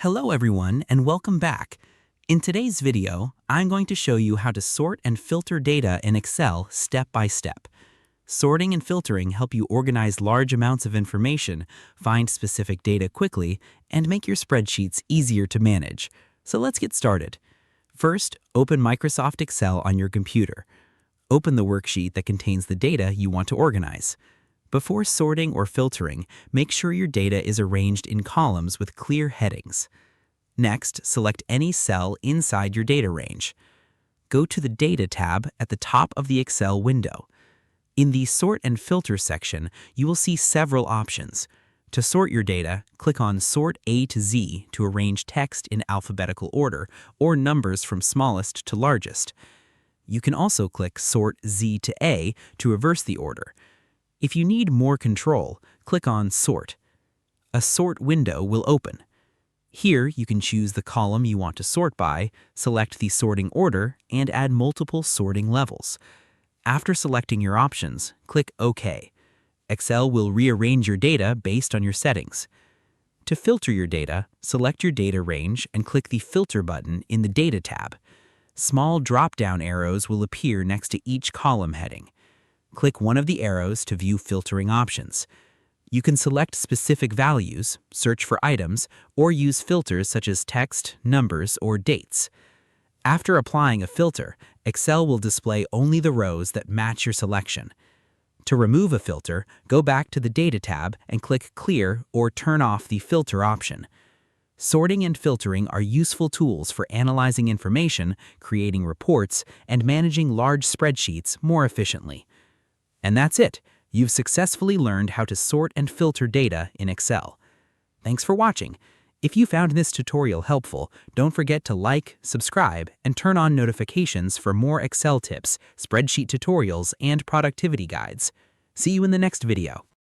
Hello everyone and welcome back. In today's video, I'm going to show you how to sort and filter data in Excel step by step. Sorting and filtering help you organize large amounts of information, find specific data quickly, and make your spreadsheets easier to manage. So let's get started. First, open Microsoft Excel on your computer. Open the worksheet that contains the data you want to organize. Before sorting or filtering, make sure your data is arranged in columns with clear headings. Next, select any cell inside your data range. Go to the Data tab at the top of the Excel window. In the Sort and Filter section, you will see several options. To sort your data, click on Sort A to Z to arrange text in alphabetical order or numbers from smallest to largest. You can also click Sort Z to A to reverse the order. If you need more control, click on Sort. A sort window will open. Here, you can choose the column you want to sort by, select the sorting order, and add multiple sorting levels. After selecting your options, click OK. Excel will rearrange your data based on your settings. To filter your data, select your data range and click the Filter button in the Data tab. Small drop-down arrows will appear next to each column heading. Click one of the arrows to view filtering options. You can select specific values, search for items, or use filters such as text, numbers, or dates. After applying a filter, Excel will display only the rows that match your selection. To remove a filter, go back to the Data tab and click Clear or turn off the filter option. Sorting and filtering are useful tools for analyzing information, creating reports, and managing large spreadsheets more efficiently. And that's it. You've successfully learned how to sort and filter data in Excel. Thanks for watching. If you found this tutorial helpful, don't forget to like, subscribe, and turn on notifications for more Excel tips, spreadsheet tutorials, and productivity guides. See you in the next video.